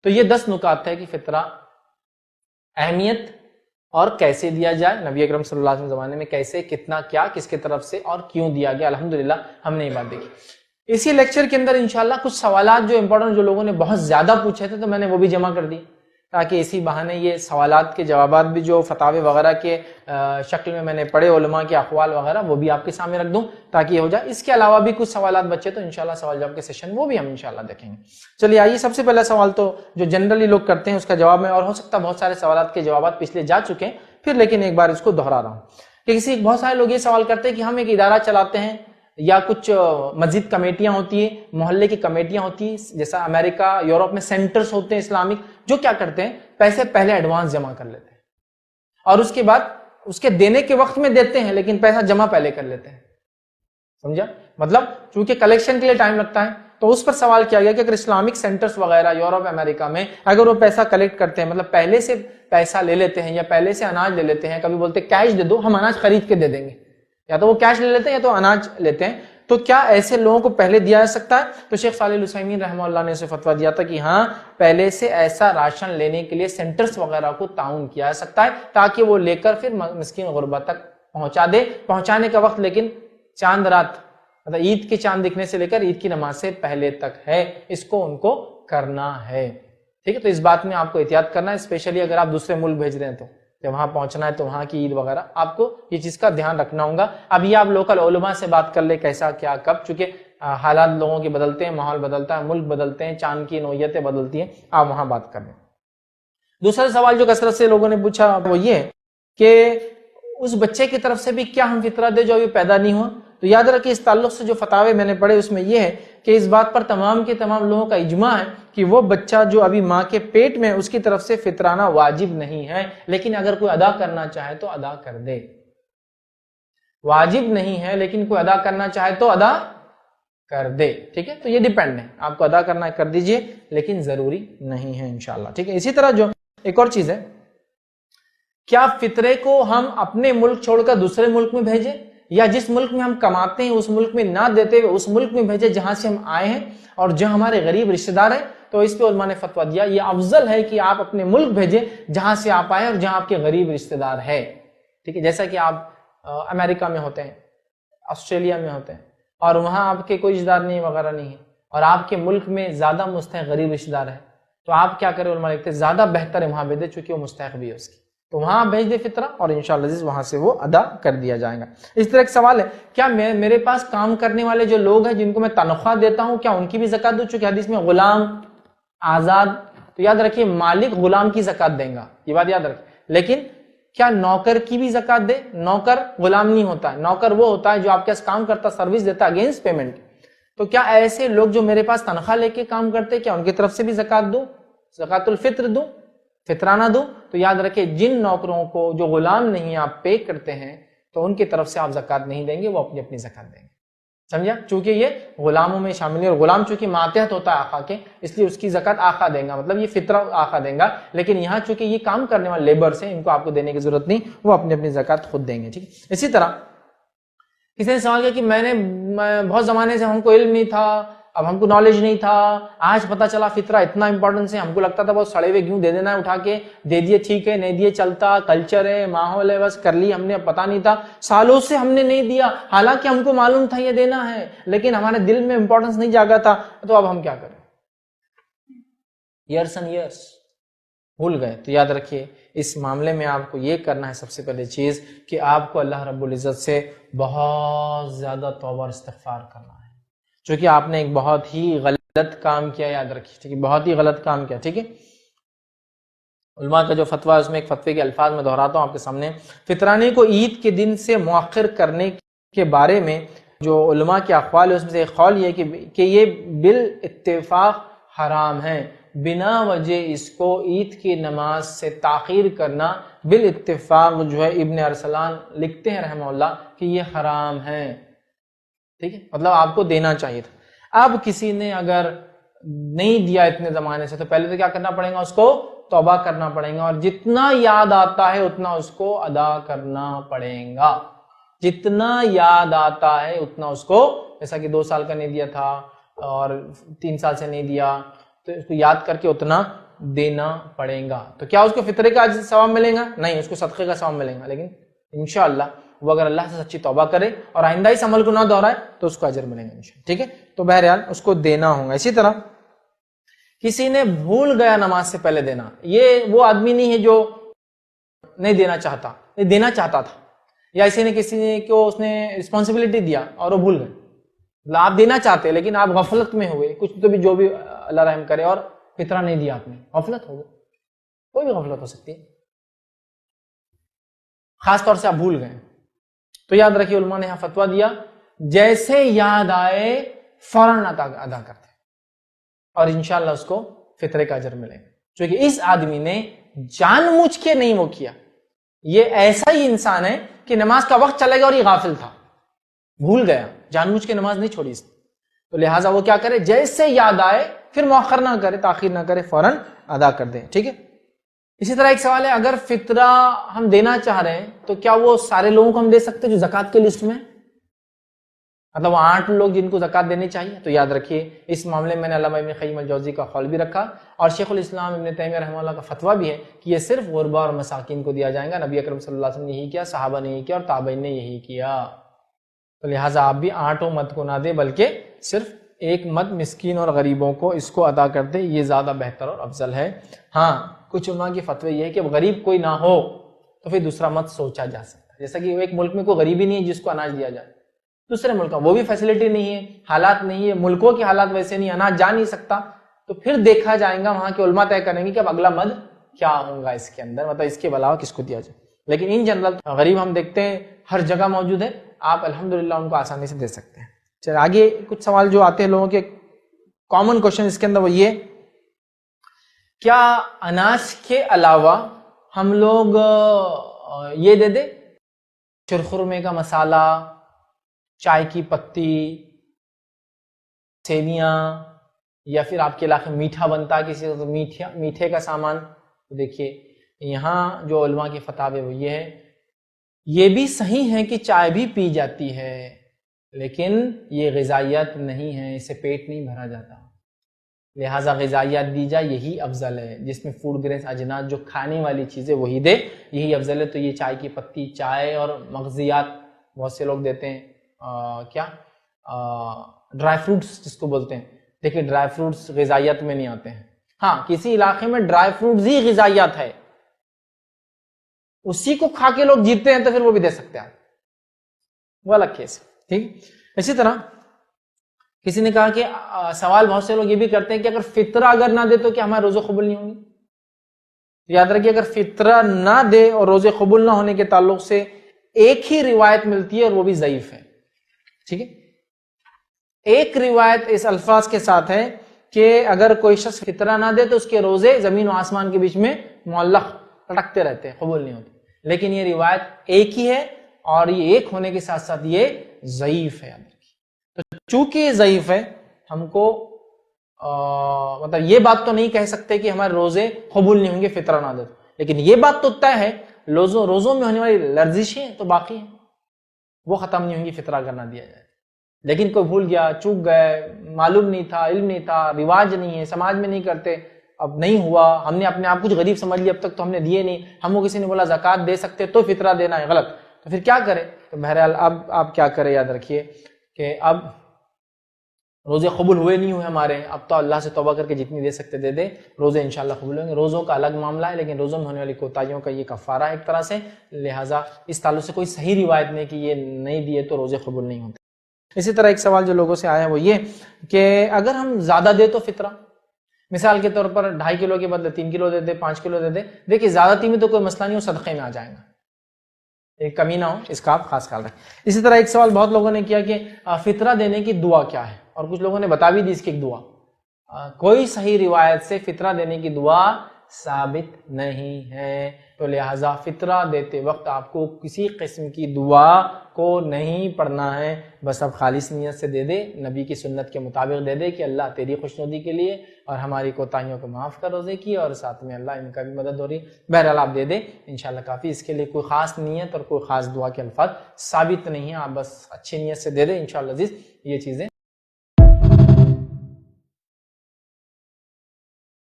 تو یہ 10 نکات ہے کہ فطرہ اہمیت اور کیسے دیا جائے، نبی اکرم صلی اللہ علیہ وسلم زمانے میں کیسے، کتنا، کیا، کس کی طرف سے اور کیوں دیا گیا. الحمدللہ ہم نے یہ بات دیکھی. اسی لیکچر کے اندر انشاءاللہ کچھ سوالات جو امپورٹنٹ جو لوگوں نے بہت زیادہ پوچھے تھے تو میں نے وہ بھی جمع کر دی، تاکہ اسی بہانے یہ سوالات کے جوابات بھی جو فتاوی وغیرہ کے شکل میں نے پڑھے علماء کے اقوال وغیرہ وہ بھی آپ کے سامنے رکھ دوں تاکہ یہ ہو جائے. اس کے علاوہ بھی کچھ سوالات بچے تو انشاءاللہ سوال جواب کے سیشن وہ بھی ہم انشاءاللہ دیکھیں گے. چلیے آئیے، سب سے پہلا سوال تو جو جنرلی لوگ کرتے ہیں اس کا جواب میں، اور ہو سکتا ہے بہت سارے سوالات کے جوابات پچھلے جا چکے ہیں پھر، لیکن ایک بار اس کو دہرا رہا ہوں کہ بہت سارے لوگ یہ سوال کرتے ہیں کہ ہم ایک ادارہ چلاتے ہیں یا کچھ مسجد کمیٹیاں ہوتی ہیں، محلے کی کمیٹیاں ہوتی ہیں، جیسا امریکہ یورپ میں سینٹرز ہوتے ہیں اسلامک، جو کیا کرتے ہیں پیسے پہلے ایڈوانس جمع کر لیتے ہیں اور اس کے بعد اس کے دینے کے وقت میں دیتے ہیں لیکن پیسہ جمع پہلے کر لیتے ہیں. سمجھا؟ مطلب چونکہ کلیکشن کے لیے ٹائم لگتا ہے تو اس پر سوال کیا گیا کہ اگر اسلامک سینٹرز وغیرہ یورپ امریکہ میں اگر وہ پیسہ کلیکٹ کرتے ہیں، مطلب پہلے سے پیسہ لے لیتے ہیں یا پہلے سے اناج لے لیتے ہیں، کبھی بولتے ہیں کیش دے دو ہم اناج خرید کے دے دیں گے، یا تو وہ کیش لے لیتے ہیں یا تو اناج لیتے ہیں، تو کیا ایسے لوگوں کو پہلے دیا جا سکتا ہے؟ تو شیخ صالح العثیمین رحمہ اللہ نے اسے فتویٰ دیا تھا کہ ہاں پہلے سے ایسا راشن لینے کے لیے سینٹرز وغیرہ کو تعاون کیا جا سکتا ہے تاکہ وہ لے کر پھر مسکین غربا تک پہنچا دے. پہنچانے کا وقت لیکن چاند رات، مطلب عید کے چاند دکھنے سے لے کر عید کی نماز سے پہلے تک ہے، اس کو ان کو کرنا ہے. ٹھیک ہے، تو اس بات میں آپ کو احتیاط کرنا ہے، اسپیشلی اگر آپ دوسرے ملک بھیج رہے ہیں تو جب وہاں پہنچنا ہے تو وہاں کی عید وغیرہ آپ کو یہ چیز کا دھیان رکھنا ہوگا. اب یہ آپ لوکل علماء سے بات کر لیں کیسا کیا کب، چونکہ حالات لوگوں کے بدلتے ہیں، ماحول بدلتا ہے، ملک بدلتے ہیں، چاند کی نوعیتیں بدلتی ہیں، آپ وہاں بات کر لیں. دوسرا سوال جو کثرت سے لوگوں نے پوچھا وہ یہ کہ اس بچے کی طرف سے بھی کیا ہم فطرہ دے جو ابھی پیدا نہیں ہوا؟ تو یاد رکھیں اس تعلق سے جو فتاوے میں نے پڑھے اس میں یہ ہے کہ اس بات پر تمام کے تمام لوگوں کا اجماع ہے کہ وہ بچہ جو ابھی ماں کے پیٹ میں اس کی طرف سے فطرانہ واجب نہیں ہے، لیکن اگر کوئی ادا کرنا چاہے تو ادا کر دے. واجب نہیں ہے لیکن کوئی ادا کرنا چاہے تو ادا کر دے. ٹھیک ہے، تو یہ ڈیپینڈ ہے، آپ کو ادا کرنا ہے کر دیجئے لیکن ضروری نہیں ہے انشاءاللہ. ٹھیک ہے، اسی طرح جو ایک اور چیز ہے، کیا فطرے کو ہم اپنے ملک چھوڑ کر دوسرے ملک میں بھیجیں یا جس ملک میں ہم کماتے ہیں اس ملک میں نہ دیتے ہوئے اس ملک میں بھیجے جہاں سے ہم آئے ہیں اور جہاں ہمارے غریب رشتہ دار ہیں؟ تو اس پہ علماء نے فتویٰ دیا یہ افضل ہے کہ آپ اپنے ملک بھیجیں جہاں سے آپ آئے اور جہاں آپ کے غریب رشتہ دار ہے. ٹھیک ہے، جیسا کہ آپ امریکہ میں ہوتے ہیں، آسٹریلیا میں ہوتے ہیں اور وہاں آپ کے کوئی رشتہ دار نہیں وغیرہ نہیں ہے اور آپ کے ملک میں زیادہ مستحق غریب رشتہ دار ہے، تو آپ کیا کریں؟ علماء لکھتے ہیں زیادہ بہتر ہے وہاں بھیجے چونکہ وہ مستحق بھی ہے اس کی، تو وہاں بھیج دے فطرہ اور انشاءاللہ عزیز وہاں سے وہ ادا کر دیا جائے گا. اس طرح ایک سوال ہے، کیا میرے پاس کام کرنے والے جو لوگ ہیں جن کو میں تنخواہ دیتا ہوں کیا ان کی بھی زکات دوں؟ چونکہ حدیث میں غلام آزاد، تو یاد رکھیے مالک غلام کی زکات دیں گا، یہ بات یاد رکھیں. لیکن کیا نوکر کی بھی زکات دے؟ نوکر غلام نہیں ہوتا ہے، نوکر وہ ہوتا ہے جو آپ کے پاس کام کرتا، سروس دیتا اگینسٹ پیمنٹ. تو کیا ایسے لوگ جو میرے پاس تنخواہ لے کے کام کرتے کیا ان کی طرف سے بھی زکات دوں، زکات الفطر دوں، فطرانہ دوں؟ تو یاد رکھیں جن نوکروں کو جو غلام نہیں آپ پے کرتے ہیں تو ان کی طرف سے آپ زکات نہیں دیں گے، وہ اپنی اپنی زکات دیں گے. سمجھا؟ چونکہ یہ غلاموں میں شامل ہے اور غلام چونکہ ماتحت ہوتا ہے آقا کے، اس لیے اس کی زکات آقا دیں گا، مطلب یہ فطرہ آقا دیں گا. لیکن یہاں چونکہ یہ کام کرنے والے لیبرز ہیں ان کو آپ کو دینے کی ضرورت نہیں، وہ اپنی اپنی زکات خود دیں گے. ٹھیک ہے، اسی طرح کسی نے سوال کیا کہ میں بہت زمانے سے ہم کو علم نہیں تھا، اب ہم کو نالج نہیں تھا، آج پتہ چلا فطرہ اتنا امپورٹنس ہے، ہم کو لگتا تھا بہت سڑے ہوئے گیہوں دے دینا ہے اٹھا کے، دے دیے ٹھیک ہے، نہیں دیے چلتا، کلچر ہے، ماحول ہے، بس کر لی ہم نے، پتہ نہیں تھا، سالوں سے ہم نے نہیں دیا، حالانکہ ہم کو معلوم تھا یہ دینا ہے لیکن ہمارے دل میں امپورٹنس نہیں جاگا تھا، تو اب ہم کیا کریں؟ ایئرس اینڈ ایئرس بھول گئے. تو یاد رکھیے اس معاملے میں آپ کو یہ کرنا ہے سب سے پہلے چیز کہ آپ کو اللہ رب العزت سے بہت زیادہ توبہ اور استغفار کرنا ہے، چونکہ آپ نے ایک بہت ہی غلط کام کیا، یاد رکھیے. ٹھیک ہے، بہت ہی غلط کام کیا. ٹھیک ہے، علماء کا جو فتویٰ ہے اس میں ایک فتوے کے الفاظ میں دہراتا ہوں آپ کے سامنے. فطرانے کو عید کے دن سے مؤخر کرنے کے بارے میں جو علماء کے اقوال ہے اس میں سے ایک قول یہ کہ یہ بالاتفاق حرام ہے، بنا وجہ اس کو عید کی نماز سے تاخیر کرنا بالاتفاق جو ہے ابن ارسلان لکھتے ہیں رحمہ اللہ کہ یہ حرام ہے. ٹھیک ہے، مطلب آپ کو دینا چاہیے تھا. اب کسی نے اگر نہیں دیا اتنے زمانے سے تو پہلے تو کیا کرنا پڑے گا؟ اس کو توبہ کرنا پڑے گا اور جتنا یاد آتا ہے اتنا اس کو ادا کرنا پڑے گا. جتنا یاد آتا ہے اتنا اس کو، جیسا کہ 2 سال کا نہیں دیا تھا اور 3 سال سے نہیں دیا تو اس کو یاد کر کے اتنا دینا پڑے گا. تو کیا اس کو فطرے کا ثواب ملے گا؟ نہیں، اس کو صدقے کا ثواب ملے گا، لیکن انشاءاللہ وہ اگر اللہ سے سچی توبہ کرے اور آئندہ اس عمل کو نہ دہرائے تو اس کو اجر ملے گا انشاءاللہ. ٹھیک ہے، تو بہرحال اس کو دینا ہوگا. اسی طرح کسی نے بھول گیا نماز سے پہلے دینا، یہ وہ آدمی نہیں ہے جو نہیں دینا چاہتا، نہیں دینا چاہتا تھا، یا کسی نے کو اس نے رسپانسبلٹی دیا اور وہ بھول گئے. آپ دینا چاہتے لیکن آپ غفلت میں ہوئے، کچھ تو بھی جو بھی اللہ رحم کرے، اور فطرہ نہیں دیا آپ نے، غفلت ہو گئی. کوئی بھی غفلت ہو سکتی ہے، خاص طور سے آپ بھول گئے. تو یاد رکھیے علماء نے یہاں فتویٰ دیا جیسے یاد آئے فوراً ادا کرتے اور انشاءاللہ اس کو فطرے کا اجر ملے گا. چونکہ اس آدمی نے جان مجھ کے نہیں وہ کیا، یہ ایسا ہی انسان ہے کہ نماز کا وقت چلے گا اور یہ غافل تھا، بھول گیا، جان مجھ کے نماز نہیں چھوڑی اس نے. تو لہٰذا وہ کیا کرے، جیسے یاد آئے پھر مؤخر نہ کرے، تاخیر نہ کرے، فوراً ادا کر دیں. ٹھیک ہے. اسی طرح ایک سوال ہے، اگر فطرہ ہم دینا چاہ رہے ہیں تو کیا وہ سارے لوگوں کو ہم دے سکتے جو زکوٰۃ کے لسٹ میں، مطلب وہ 8 لوگ جن کو زکوٰۃ دینی چاہیے؟ تو یاد رکھیے اس معاملے میں نے علامہ ابن قیم الجوزی کا قول بھی رکھا اور شیخ الاسلام ابن تیمیہ رحمہ اللہ کا فتویٰ بھی ہے کہ یہ صرف غربا اور مساکین کو دیا جائے گا. نبی اکرم صلی اللہ علیہ وسلم نے یہی کیا، صحابہ نے یہی کیا اور تابعین نے یہی کیا. تو لہٰذا آپ بھی 8 مد کو نہ دیں بلکہ صرف 1 مد مسکین اور غریبوں کو اس کو ادا کر دیں، یہ زیادہ بہتر اور افضل ہے. ہاں کچھ علماء کی فتوی یہ ہے کہ غریب کوئی نہ ہو تو پھر دوسرا مد سوچا جا سکتا ہے. جیسا کہ ایک ملک میں کوئی غریب ہی نہیں ہے جس کو اناج دیا جائے، دوسرے ملک وہ بھی فیسلٹی نہیں ہے، حالات نہیں ہے، ملکوں کے حالات ویسے نہیں، اناج جا نہیں سکتا، تو پھر دیکھا جائے گا، وہاں کے علماء طے کریں گے کہ اب اگلا مد کیا ہوگا اس کے اندر، مطلب اس کے علاوہ کس کو دیا جائے. لیکن ان جنرل غریب ہم دیکھتے ہیں ہر جگہ موجود ہے، آپ الحمدللہ ان کو آسانی سے دے سکتے ہیں. چلے آگے کچھ سوال جو آتے ہیں لوگوں کے کامن کوشچن اس کے اندر، وہ یہ کیا اناج کے علاوہ ہم لوگ یہ دے دیں، شرخرمے کا مسالہ، چائے کی پتی، سیویاں، یا پھر آپ کے علاقے میں میٹھا بنتا ہے کسی میٹھے کا سامان؟ تو دیکھیے یہاں جو علماء کی فتاوی وہ یہ ہے، یہ بھی صحیح ہے کہ چائے بھی پی جاتی ہے لیکن یہ غذائیت نہیں ہے، اس سے پیٹ نہیں بھرا جاتا، لہٰذا غذائیت دی جائے یہی افضل ہے، جس میں فوڈ گرینز اجناس جو کھانے والی چیزیں وہی دے، یہی افضل ہے. تو یہ چائے کی پتی، چائے اور مغزیات بہت سے لوگ دیتے ہیں، کیا ڈرائی فروٹس جس کو بولتے ہیں. دیکھیں ڈرائی فروٹس غذائیت میں نہیں آتے ہیں. ہاں کسی علاقے میں ڈرائی فروٹس ہی غذائیت ہے، اسی کو کھا کے لوگ جیتے ہیں تو پھر وہ بھی دے سکتے ہیں، وہ الگ کیس. ٹھیک. اسی طرح کسی نے کہا کہ سوال بہت سے لوگ یہ بھی کرتے ہیں کہ اگر فطرہ اگر نہ دے تو کیا ہمارے روزے قبول نہیں ہوں گے؟ یاد رکھیے اگر فطرہ نہ دے اور روزے قبول نہ ہونے کے تعلق سے ایک ہی روایت ملتی ہے اور وہ بھی ضعیف ہے. ٹھیک ہے. ایک روایت اس الفاظ کے ساتھ ہے کہ اگر کوئی شخص فطرہ نہ دے تو اس کے روزے زمین و آسمان کے بیچ میں معلق لٹکتے رہتے ہیں، قبول نہیں ہوتے. لیکن یہ روایت ایک ہی ہے اور یہ ایک ہونے کے ساتھ ساتھ یہ ضعیف ہے. تو چونکہ یہ ضعیف ہے ہم کو مطلب یہ بات تو نہیں کہہ سکتے کہ ہمارے روزے قبول نہیں ہوں گے فطرہ نہ دے، لیکن یہ بات تو طے ہے روزوں میں ہونے والی لرزشیں تو باقی ہیں، وہ ختم نہیں ہوں گی فطرہ اگر نہ دیا جائے. لیکن کوئی بھول گیا، چوک گئے، معلوم نہیں تھا، علم نہیں تھا، رواج نہیں ہے، سماج میں نہیں کرتے، اب نہیں ہوا، ہم نے اپنے آپ کچھ غریب سمجھ لیا، اب تک تو ہم نے دیے نہیں، ہم کو کسی نے بولا زکوٰۃ دے سکتے تو فطرہ دینا ہے، غلط، تو پھر کیا کرے؟ تو بہرحال اب آپ کیا کریں، یاد رکھیے کہ اب روزے قبول ہوئے نہیں ہوئے ہمارے، اب تو اللہ سے توبہ کر کے جتنی دے سکتے دے دے، روزے انشاءاللہ قبول ہوں گے. روزوں کا الگ معاملہ ہے لیکن روزوں میں ہونے والی کوتاہیوں کا یہ کفارہ ہے ایک طرح سے، لہٰذا اس تعلق سے کوئی صحیح روایت نہیں کہ یہ نہیں دیے تو روزے قبول نہیں ہوتے. اسی طرح ایک سوال جو لوگوں سے آیا ہے وہ یہ کہ اگر ہم زیادہ دے تو فطرہ، مثال کے طور پر 2.5 کلو کے بدلے 3 کلو دے دے، 5 کلو دے دے، دیکھیے زیادتی میں تو کوئی مسئلہ نہیں ہو، صدقے میں آ جائے گا، ایک کمی نہ ہو، اس کا آپ خاص خیال رکھیں. اسی طرح ایک سوال بہت لوگوں نے کیا کہ فطرہ دینے کی دعا کیا ہے، اور کچھ لوگوں نے بتا بھی دی اس کی ایک دعا. کوئی صحیح روایت سے فطرہ دینے کی دعا ثابت نہیں ہے، تو لہٰذا فطرہ دیتے وقت آپ کو کسی قسم کی دعا کو نہیں پڑھنا ہے، بس اب خالص نیت سے دے دے، نبی کی سنت کے مطابق دے دے کہ اللہ تیری خوشنودی کے لیے اور ہماری کوتاہیوں کو معاف کر روزے کی، اور ساتھ میں اللہ ان کا بھی مدد ہو رہی. بہرحال آپ دے دیں انشاءاللہ کافی، اس کے لیے کوئی خاص نیت اور کوئی خاص دعا کے الفاظ ثابت نہیں ہیں، آپ بس اچھی نیت سے دے دیں انشاءاللہ عزیز، یہ چیزیں